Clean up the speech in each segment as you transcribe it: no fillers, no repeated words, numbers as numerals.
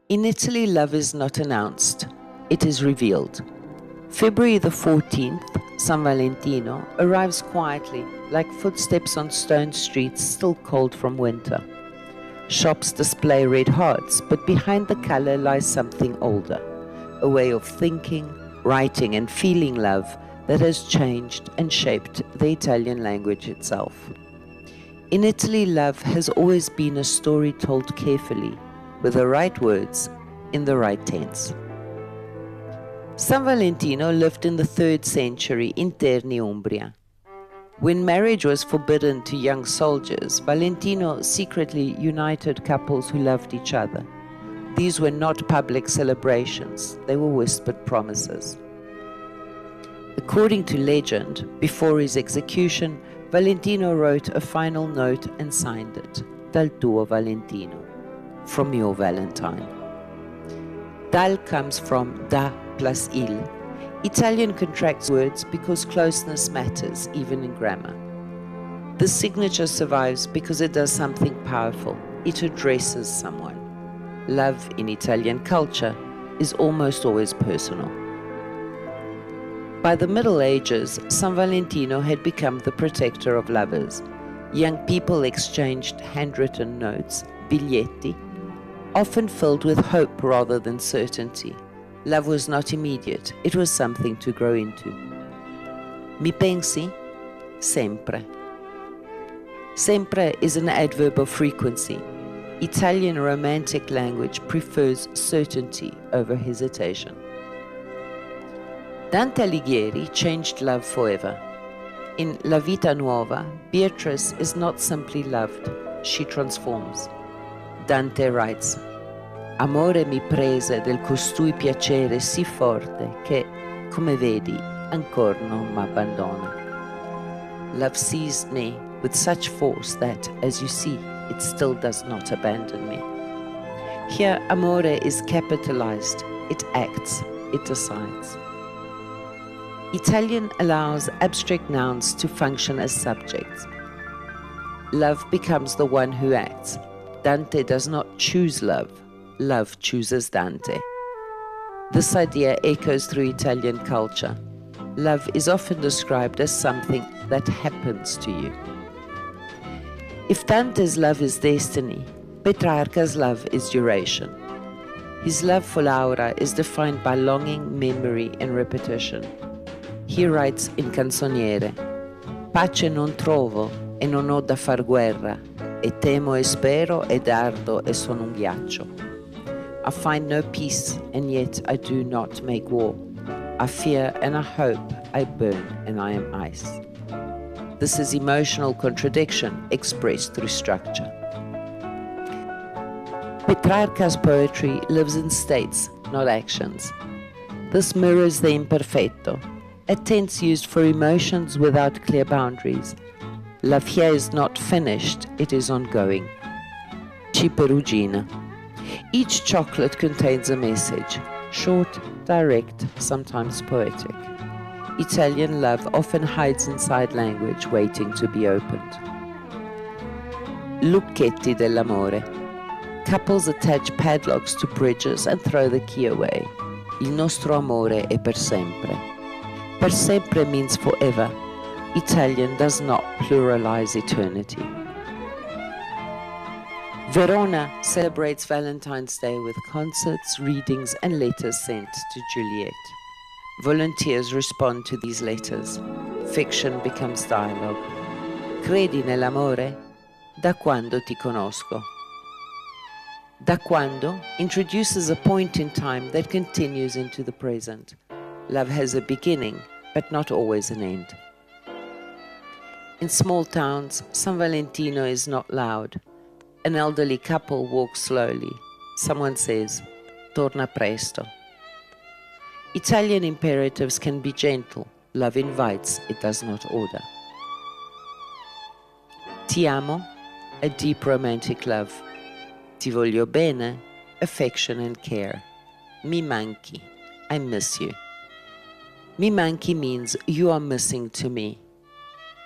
In Italy, love is not announced, it is revealed. February the 14th, San Valentino, arrives quietly, like footsteps on stone streets still cold from winter. Shops display red hearts, but behind the color lies something older, a way of thinking, writing, and feeling love that has changed and shaped the Italian language itself. In Italy, love has always been a story told carefully, with the right words, in the right tense. San Valentino lived in the 3rd century in Terni, Umbria. When marriage was forbidden to young soldiers, Valentino secretly united couples who loved each other. These were not public celebrations, they were whispered promises. According to legend, before his execution, Valentino wrote a final note and signed it, Dal tuo Valentino, from your Valentine. Dal comes from da plus il. Italian contracts words because closeness matters, even in grammar. The signature survives because it does something powerful. It addresses someone. Love in Italian culture is almost always personal. By the Middle Ages, San Valentino had become the protector of lovers. Young people exchanged handwritten notes, biglietti, often filled with hope rather than certainty. Love was not immediate, it was something to grow into. Mi pensi? Sempre. Sempre is an adverb of frequency. Italian romantic language prefers certainty over hesitation. Dante Alighieri changed love forever. In La Vita Nuova, Beatrice is not simply loved, she transforms. Dante writes, Amore mi prese del costui piacere sì forte che, come vedi, ancor non m'abbandona. Love seized me with such force that, as you see, it still does not abandon me. Here, amore is capitalized. It acts, it decides. Italian allows abstract nouns to function as subjects. Love becomes the one who acts. Dante does not choose love. Love chooses Dante. This idea echoes through Italian culture. Love is often described as something that happens to you. If Dante's love is destiny, Petrarca's love is duration. His love for Laura is defined by longing, memory, and repetition. He writes in Canzoniere, Pace non trovo e non ho da far guerra, e temo e spero ed ardo e sono un ghiaccio. I find no peace, and yet I do not make war. I fear and I hope, I burn and I am ice. This is emotional contradiction expressed through structure. Petrarca's poetry lives in states, not actions. This mirrors the imperfetto, a tense used for emotions without clear boundaries. Love here is not finished, it is ongoing. Baci Perugina. Each chocolate contains a message, short, direct, sometimes poetic. Italian love often hides inside language waiting to be opened. Lucchetti dell'amore. Couples attach padlocks to bridges and throw the key away. Il nostro amore è per sempre. Per sempre means forever. Italian does not pluralize eternity. Verona celebrates Valentine's Day with concerts, readings, and letters sent to Juliet. Volunteers respond to these letters. Fiction becomes dialogue. Credi nell'amore? Da quando ti conosco? Da quando introduces a point in time that continues into the present. Love has a beginning, but not always an end. In small towns, San Valentino is not loud. An elderly couple walks slowly. Someone says, torna presto. Italian imperatives can be gentle. Love invites, it does not order. Ti amo, a deep romantic love. Ti voglio bene, affection and care. Mi manchi, I miss you. Mi manchi means you are missing to me.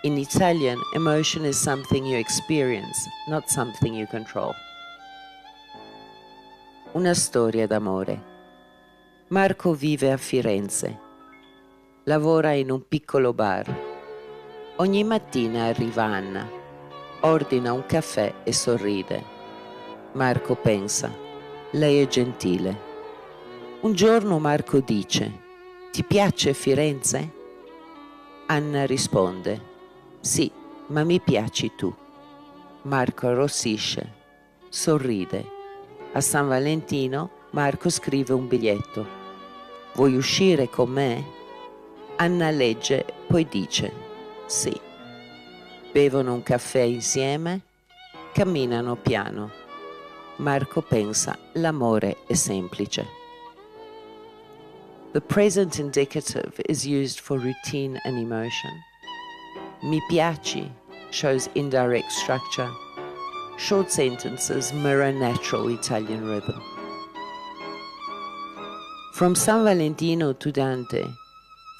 In Italian, emotion is something you experience, not something you control. Una storia d'amore. Marco vive a Firenze. Lavora in un piccolo bar. Ogni mattina arriva Anna, ordina un caffè e sorride. Marco pensa, lei è gentile. Un giorno Marco dice, ti piace Firenze? Anna risponde, sì, ma mi piaci tu. Marco arrossisce, sorride. A San Valentino Marco scrive un biglietto. Vuoi uscire con me? Anna legge, poi dice sì. Bevono un caffè insieme, camminano piano. Marco pensa, l'amore è semplice. The present indicative is used for routine and emotion. Mi piaci shows indirect structure. Short sentences mirror natural Italian rhythm. From San Valentino to Dante,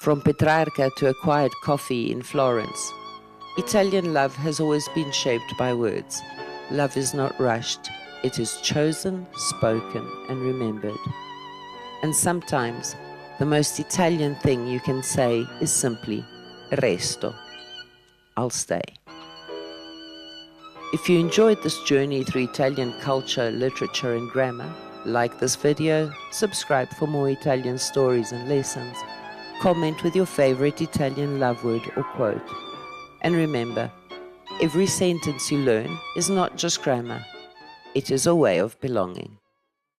from Petrarca to a quiet coffee in Florence, Italian love has always been shaped by words. Love is not rushed, it is chosen, spoken, and remembered. And sometimes, the most Italian thing you can say is simply, resto, I'll stay. If you enjoyed this journey through Italian culture, literature, and grammar, like this video, subscribe for more Italian stories and lessons, comment with your favorite Italian love word or quote. And remember, every sentence you learn is not just grammar, it is a way of belonging.